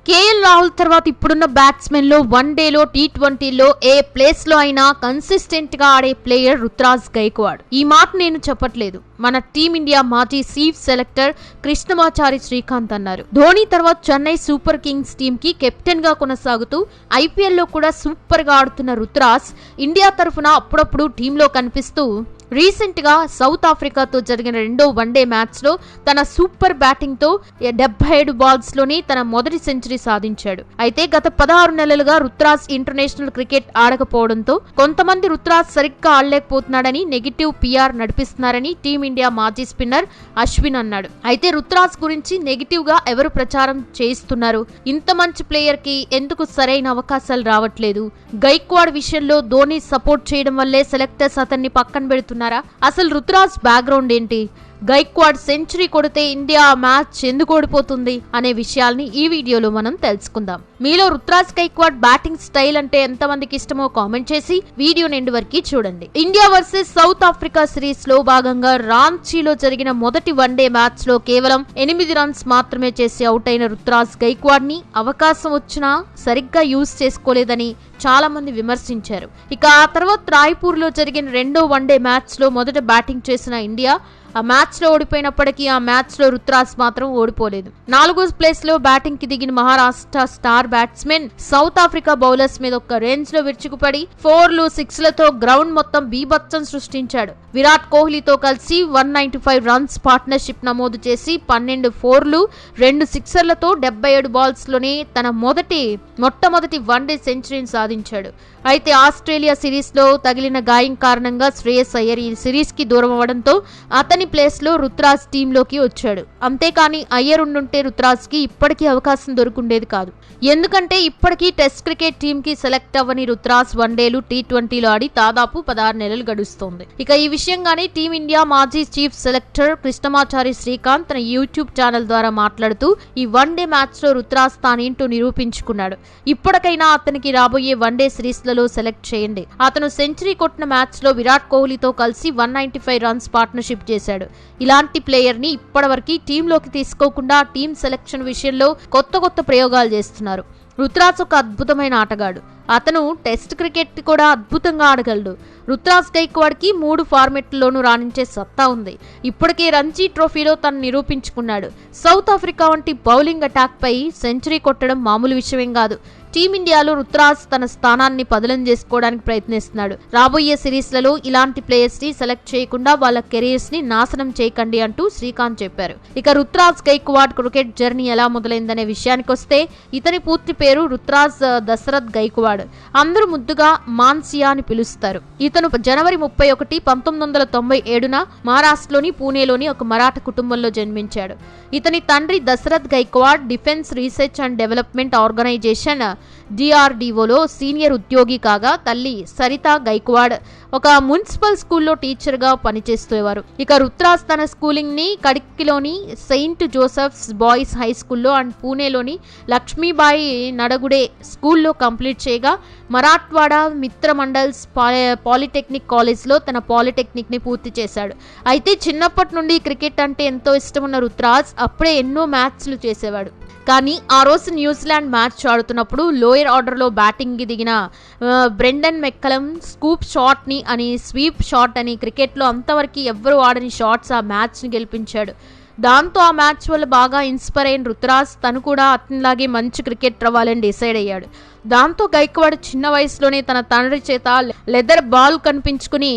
KL Rahul తర్వాత ఇప్పుడున్న batsmen లో వన్డేలో T20లో ఏ ప్లేస్ లో అయినా కన్సిస్టెంట్ గా ఆడే ప్లేయర్ రుతురాజ్ గైక్వాడ్. ఈ మాట నేను చెప్పట్లేదు, మన టీమిండియా మాజీ చీఫ్ సెలెక్టర్ కృష్ణమాచారి శ్రీకాంత్ అన్నారు. ధోని తర్వాత చెన్నై సూపర్ కింగ్స్ టీమ్ కి కెప్టెన్ గా కొనసాగుతూ ఐపీఎల్ లో కూడా సూపర్ గా ఆడుతున్న రుతురాజ్ ఇండియా తరఫున అప్పుడప్పుడు టీంలో కనిపిస్తూ రీసెంట్ గా సౌత్ ఆఫ్రికాతో జరిగిన రెండో వన్డే మ్యాచ్ లో తన సూపర్ బ్యాటింగ్ తో 77 బాల్స్ లోని తన మొదటి సెంచరీ సాధించాడు. అయితే గత 16 నెలలుగా రుతురాజ్ ఇంటర్నేషనల్ క్రికెట్ ఆడకపోవడంతో కొంతమంది రుతురాజ్ సరిగ్గా ఆడలేకపోతున్నాడని నెగిటివ్ పిఆర్ నడిపిస్తున్నారని టీమిండియా మాజీ స్పిన్నర్ అశ్విన్ అన్నాడు. అయితే రుతురాజ్ గురించి నెగిటివ్ గా ఎవరు ప్రచారం చేయిస్తున్నారు? ఇంత మంచి ప్లేయర్ కి ఎందుకు సరైన అవకాశాలు రావట్లేదు? గైక్వాడ్ విషయంలో ధోని సపోర్ట్ చేయడం వల్లే సెలెక్టర్స్ అతన్ని పక్కన పెడుతున్నారు. అసలు రుతురాజ్ బ్యాక్గ్రౌండ్ ఏంటి? గైక్వాడ్ సెంచరీ కొడితే ఇండియా మ్యాచ్ ఎందుకు ఓడిపోతుంది అనే విషయాల్ని ఈ వీడియోలో మనం తెలుసుకుందాం. మీలో రుతురాజ్ గైక్వాడ్ బ్యాటింగ్ స్టైల్ అంటే ఎంతమందికి ఇష్టమో కామెంట్ చేసి వీడియో ఎండ్ వరకు చూడండి. India versus south Africa series లో భాగంగా రాంచీలో జరిగిన మొదటి వన్డే మ్యాచ్ లో కేవలం 8 రన్స్ మాత్రమే చేసి అవుట్ అయిన రుతురాజ్ గైక్వాడ్ ని అవకాశం వచ్చినా సరిగ్గా యూజ్ చేసుకోలేదని చాలా మంది విమర్శించారు. ఇక ఆ తర్వాత రాయ్పూర్ లో జరిగిన రెండో వన్డే మ్యాచ్ లో మొదట బ్యాటింగ్ చేసిన ఇండియా ఆ మ్యాచ్ లో ఓడిపోయినప్పటికీ ఆ మ్యాచ్ లో రుతురాజ్ మాత్రం ఓడిపోలేదు. 4వ ప్లేస్ లో బ్యాటింగ్ కి దిగిన Maharashtra star batsmen south Africa bowlers మీద ఒక రేంజ్ లో విరుచుకుపడి 4లు 6లతో గ్రౌండ్ మొత్తం బీభత్సం సృష్టించాడు. విరాట్ కోహ్లీతో కలిసి 195 రన్స్ పార్ట్నర్షిప్ నమోదు చేసి 12 4లు 2 6లతో 77 బాల్స్ లోనే తన మొట్టమొదటి వన్డే సెంచరీని సాధించాడు. అయితే ఆస్ట్రేలియా సిరీస్ లో తగిలిన గాయం కారణంగా శ్రేయస్ అయ్యర్ ఈ సిరీస్ కి దూరం అవడంతో అతని ప్లేస్ లో రుతురాజ్ టీంలోకి వచ్చాడు. అంతేకాని అయ్యర్ ఉండుంటే రుతురాజ్ కి ఇప్పటికీ అవకాశం దొరుకుండేది కాదు. ఎందుకంటే ఇప్పటికీ టెస్ట్ క్రికెట్ టీమ్ కి సెలెక్ట్ అవ్వని రుతురాజ్ వన్డేలు T20లో ఆడి దాదాపు 16 నెలలు గడుస్తోంది. ఇక ఈ విషయంగానే టీమిండియా మాజీ చీఫ్ సెలెక్టర్ కృష్ణమాచారి శ్రీకాంత్ తన యూట్యూబ్ ఛానల్ ద్వారా మాట్లాడుతూ ఈ వన్డే మ్యాచ్ లో రుతురాజ్ తానేంటో నిరూపించుకున్నాడు. ఇప్పటికైనా అతనికి రాబోయే వన్డే సిరీస్ లలో సెలెక్ట్ చేయండి. అతను సెంచరీ కొట్టిన మ్యాచ్ లో విరాట్ కోహ్లీతో కలిసి 195 రన్స్ పార్ట్నర్షిప్ చేశాడు. ఇలాంటి ప్లేయర్ ని ఇప్పటివరకు టీంలోకి తీసుకోకుండా టీం సెలెక్షన్ విషయంలో కొత్త ప్రయోగాలు చేస్తున్నారు. రుతురాజ్ ఒక అద్భుతమైన ఆటగాడు. అతను టెస్ట్ క్రికెట్ కూడా అద్భుతంగా ఆడగలడు. రుతురాజ్ గైక్వాడ్ కి 3 ఫార్మెట్లలోనూ రాణించే సత్తా ఉంది. ఇప్పటికే రంజీ ట్రోఫీలో తను నిరూపించుకున్నాడు. సౌత్ ఆఫ్రికా వంటి బౌలింగ్ అటాక్ పై సెంచరీ కొట్టడం మామూలు విషయమేం కాదు. టీమిండియాలో రుతురాజ్ తన స్థానాన్ని పదిలం చేసుకోవడానికి ప్రయత్నిస్తున్నాడు. రాబోయే సిరీస్లలో ఇలాంటి ప్లేయర్స్ ని సెలెక్ట్ చేయకుండా వాళ్ళ కెరీర్స్ ని నాశనం చేయకండి అంటూ శ్రీకాంత్ చెప్పారు. ఇక రుతురాజ్ గైక్వాడ్ క్రికెట్ జర్నీ ఎలా మొదలైందనే విషయానికి వస్తే ఇతని పూర్తి పేరు రుతురాజ్ దశరథ్ గైక్వాడ్. అందరూ ముద్దుగా మాన్సియా అని పిలుస్తారు. ఇతను జనవరి 31, 1997న మహారాష్ట్రలోని పూణేలోని ఒక మరాఠా కుటుంబంలో జన్మించాడు. ఇతని తండ్రి Dasharath Gaikwad defence research and development organisation DRDOలో సీనియర్ ఉద్యోగి కాగా తల్లి సరిత గైక్వాడ్ ఒక మున్సిపల్ స్కూల్లో టీచర్ గా పనిచేసేవారు. ఇక రుతురాజ్ తన స్కూలింగ్ ని కడిక్కిలోని సెయింట్ జోసెఫ్స్ బాయ్స్ హై స్కూల్లో అండ్ పూణేలోని లక్ష్మీబాయి నడగుడే స్కూల్లో కంప్లీట్ చేయగా మరాఠ్వాడ మిత్ర మండల్స్ పాలిటెక్నిక్ కాలేజ్లో తన పాలిటెక్నిక్ ని పూర్తి చేశాడు. అయితే చిన్నప్పటి నుండి క్రికెట్ అంటే ఎంతో ఇష్టమున్న రుతురాజ్ అప్పుడే ఎన్నో మ్యాచ్లు చేసేవాడు. కానీ ఆ రోజు న్యూజిలాండ్ మ్యాచ్ ఆడుతున్నప్పుడు లోయర్ ఆర్డర్లో బ్యాటింగ్కి దిగిన బ్రెండన్ మెక్కలం స్కూప్ షాట్ ని అని స్వీప్ షాట్ అని క్రికెట్లో అంతవరకు ఎవ్వరూ ఆడని షాట్స్ ఆ మ్యాచ్ని గెలిపించాడు. దాంతో ఆ మ్యాచ్ వల్ల బాగా ఇన్స్పైర్ అయిన రుతురాజ్ తను కూడా అతనిలాగే మంచి క్రికెట్ అవ్వాలని డిసైడ్ అయ్యాడు. దాంతో గైక్వాడ్ చిన్న వయసులోనే తన తండ్రి చేత లెదర్ బాల్ కనిపించుకుని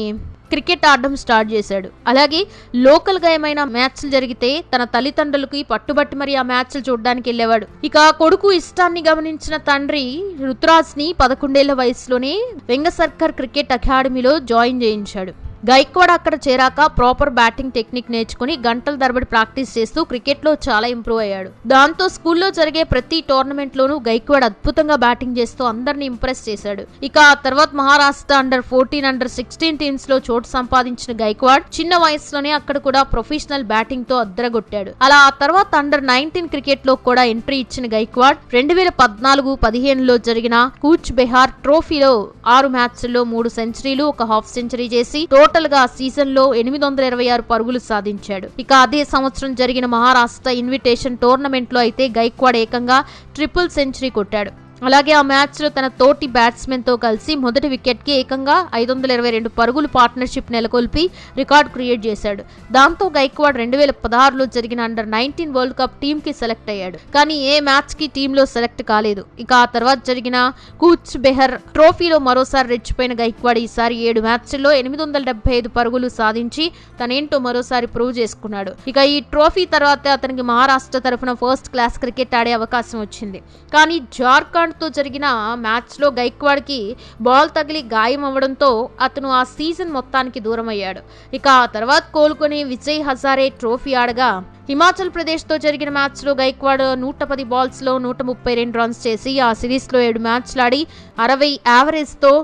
క్రికెట్ ఆడడం స్టార్ట్ చేశాడు. అలాగే లోకల్ గా ఏమైనా మ్యాచ్లు జరిగితే తన తల్లిదండ్రులకి పట్టుబట్టి మరి ఆ మ్యాచ్లు చూడడానికి వెళ్ళేవాడు. ఇక కొడుకు ఇష్టాన్ని గమనించిన తండ్రి రుతురాజ్ ని 11 ఏళ్ల వయసులోనే వెంగసర్కర్ క్రికెట్ అకాడమీలో జాయిన్ చేయించాడు. గైక్వాడ్ అక్కడ చేరాక ప్రాపర్ బ్యాటింగ్ టెక్నిక్ నేర్చుకుని గంటల తరబడి ప్రాక్టీస్ చేస్తూ క్రికెట్ లో చాలా ఇంప్రూవ్ అయ్యాడు. దాంతో స్కూల్లో జరిగే ప్రతి టోర్నమెంట్ లోనూ గైక్వాడ్ అద్భుతంగా బ్యాటింగ్ చేస్తూ అందరిని ఇంప్రెస్ చేశాడు. ఇక ఆ తర్వాత మహారాష్ట్ర అండర్-14, అండర్-16 టీమ్స్ లో చోటు సంపాదించిన గైక్వాడ్ చిన్న వయసులోనే అక్కడ కూడా ప్రొఫెషనల్ బ్యాటింగ్ తో అద్దరగొట్టాడు. అలా ఆ తర్వాత అండర్-19 క్రికెట్ లో కూడా ఎంట్రీ ఇచ్చిన గైక్వాడ్ 2014-15లో జరిగిన కూచ్ బెహార్ ట్రోఫీలో 6 మ్యాచ్ల్లో 3 సెంచరీలు, 1 హాఫ్ సెంచరీ చేసి టోటల్ టోటల్ గా సీజన్ లో 826 పరుగులు సాధించాడు. ఇక అదే సంవత్సరం జరిగిన మహారాష్ట్ర ఇన్విటేషన్ టోర్నమెంట్ లో అయితే గైక్వాడ్ ఏకంగా ట్రిపుల్ సెంచరీ కొట్టాడు. అలాగే ఆ మ్యాచ్ లో తన తోటి బ్యాట్స్మెన్ తో కలిసి మొదటి వికెట్ కి ఏకంగా 522 పరుగులు పార్ట్నర్షిప్ నెలకొల్పి రికార్డ్ క్రియేట్ చేశాడు. దాంతో గైక్వాడ్ 2016లో జరిగిన అండర్-19 వరల్డ్ కప్ టీమ్ కి సెలెక్ట్ అయ్యాడు. కానీ ఏ మ్యాచ్ కి టీమ్ లో సెలెక్ట్ కాలేదు. ఇక ఆ తర్వాత జరిగిన కూచ్ బెహర్ ట్రోఫీలో మరోసారి రెచ్చిపోయిన గైక్వాడ్ ఈసారి 7 మ్యాచ్ల్లో 875 పరుగులు సాధించి తనేంటో మరోసారి ప్రూవ్ చేసుకున్నాడు. ఇక ఈ ట్రోఫీ తర్వాత అతనికి మహారాష్ట్ర తరఫున ఫస్ట్ క్లాస్ క్రికెట్ ఆడే అవకాశం వచ్చింది. కానీ జార్ఖండ్ తో జరిగిన మ్యాచ్ లో గైక్వాడ్ కి బాల్ తగిలి గాయం అవ్వడంతో అతను ఆ సీజన్ మొత్తానికి దూరం అయ్యాడు. ఇక ఆ తర్వాత కోలుకొని విజయ్ హజారే ట్రోఫీ ఆడగా హిమాచల్ ప్రదేశ్ తో జరిగిన మ్యాచ్ లో గైక్వాడ్ 110 బాల్స్ లో 132 రన్స్ చేసి ఆ సిరీస్ లో 7 మ్యాచ్లాడి 60 యావరేజ్ తో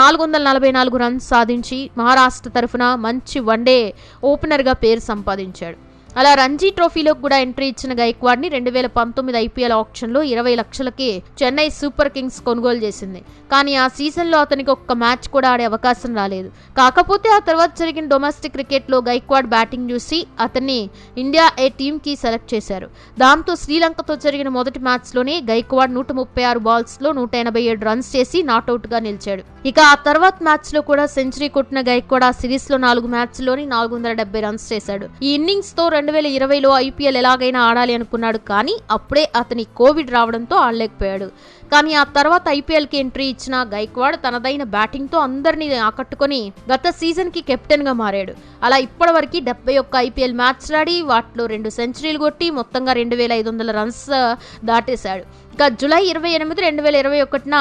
444 రన్స్ సాధించి మహారాష్ట్ర తరఫున మంచి వన్డే ఓపెనర్ గా పేరు సంపాదించాడు. అలా రంజీ ట్రోఫీలో కూడా ఎంట్రీ ఇచ్చిన గైక్వాడ్ ని 2019 ఐపీఎల్ ఆక్షన్ లో 20 లక్షలకి చెన్నై సూపర్ కింగ్స్ కొనుగోలు చేసింది. కానీ ఆ సీజన్ లో అతనికి ఒక్క మ్యాచ్ కూడా ఆడే అవకాశం రాలేదు. కాకపోతే ఆ తర్వాత జరిగిన డొమెస్టిక్ క్రికెట్ లో గైక్వాడ్ బ్యాటింగ్ చూసి అతన్ని ఇండియా ఏ టీమ్ కి సెలెక్ట్ చేశారు. దాంతో శ్రీలంకతో జరిగిన మొదటి మ్యాచ్ లోనే గైక్వాడ్ 136 బాల్స్ లో 187 రన్స్ చేసి నాట్అవుట్ గా నిలిచాడు. ఇక ఆ తర్వాత మ్యాచ్ లో కూడా సెంచరీ కొట్టిన గైక్వాడ్ ఆ సిరీస్ లో 4 మ్యాచ్ల్లోని 470 రన్స్ చేశాడు. ఈ ఇన్నింగ్స్ తో 2020లో ఐపీఎల్ ఎలాగైనా ఆడాలి అనుకున్నాడు. కానీ అప్పుడే అతని కోవిడ్ రావడంతో ఆడలేకపోయాడు. కానీ ఆ తర్వాత ఐపీఎల్ కి ఎంట్రీ ఇచ్చిన గైక్వాడ్ తనదైన బ్యాటింగ్ తో అందరినీ ఆకట్టుకొని గత సీజన్ కి కెప్టెన్ గా మారాడు. అలా ఇప్పటివరకు 71 ఐపీఎల్ మ్యాచ్లాడి వాటిలో 2 సెంచరీలు కొట్టి మొత్తంగా 2500 రన్స్ దాటేశాడు. ఇక జూలై 28, 2021న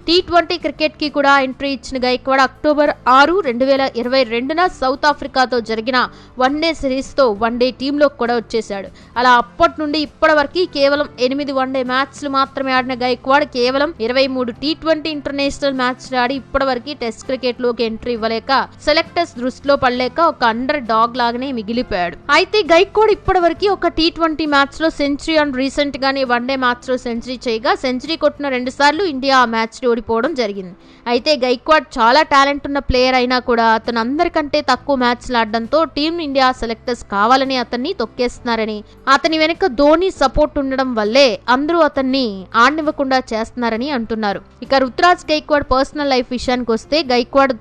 T20 క్రికెట్ కి కూడా ఎంట్రీ ఇచ్చిన గైక్వాడ్ అక్టోబర్ 6, 2022న సౌత్ ఆఫ్రికాతో జరిగిన వన్డే సిరీస్ తో వన్డే టీంలో కూడా వచ్చేశాడు. అలా అప్పటి నుండి ఇప్పటి వరకు కేవలం 8 వన్డే మ్యాచ్లు మాత్రమే ఆడిన గైక్వాడ్ కేవలం 23 T20 ఇంటర్నేషనల్ మ్యాచ్లు ఆడి ఇప్పటి వరకు టెస్ట్ క్రికెట్ లోకి ఎంట్రీ ఇవ్వలేక సెలెక్టర్స్ దృష్టిలో పడలేక ఒక అండర్ డాగ్ లాగానే మిగిలిపోయాడు. అయితే గైక్వాడ్ ఇప్పటి వరకు ఒక T20 మ్యాచ్ లో సెంచరీ అండ్ రీసెంట్ గానే వన్డే మ్యాచ్ లో సెంచరీ చేయగా సెంచరీ కొట్టిన 2 సార్లు ఇండియా ఆ మ్యాచ్ లో ఓడిపోవడం జరిగింది. అయితే గైక్వాడ్ చాలా టాలెంట్ ఉన్న ప్లేయర్ అయినా కూడా అతను అందరికంటే తక్కువ మ్యాచ్లు ఆడడంతో టీమ్ ఇండియా సెలెక్టర్స్ కావాలని అతన్ని తొక్కేస్తున్నారని, అతని వెనుక ధోని సపోర్ట్ ఉండడం వల్లే అందరూ అతన్ని ఆడనివ్వకుండా చేస్తున్నారని అంటున్నారు. ఇక రుతురాజ్ గైక్వాడ్ పర్సనల్ లైఫ్ విషయానికి వస్తే గైక్వాడ్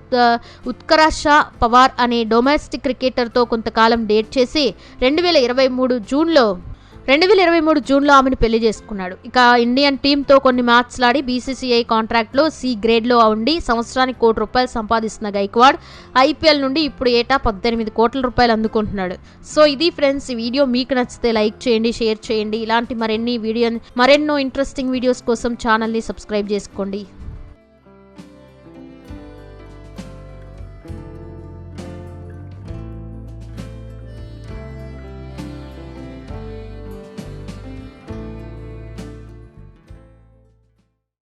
ఉత్కర్ష పవార్ అనే డొమెస్టిక్ క్రికెటర్ తో కొంతకాలం డేట్ చేసి 2023 జూన్లో ఆమెను పెళ్లి చేసుకున్నాడు. ఇక ఇండియన్ టీంతో కొన్ని మ్యాచ్లాడి బీసీసీఐ కాంట్రాక్ట్లో సి గ్రేడ్లో ఉండి సంవత్సరానికి ₹1 కోటి సంపాదిస్తున్న గైక్వాడ్ ఐపీఎల్ నుండి ఇప్పుడు ఏటా ₹18 కోట్ల అందుకుంటున్నాడు. సో ఇది ఫ్రెండ్స్, ఈ వీడియో మీకు నచ్చితే లైక్ చేయండి, షేర్ చేయండి. ఇలాంటి మరెన్నో ఇంట్రెస్టింగ్ వీడియోస్ కోసం ఛానల్ని సబ్స్క్రైబ్ చేసుకోండి.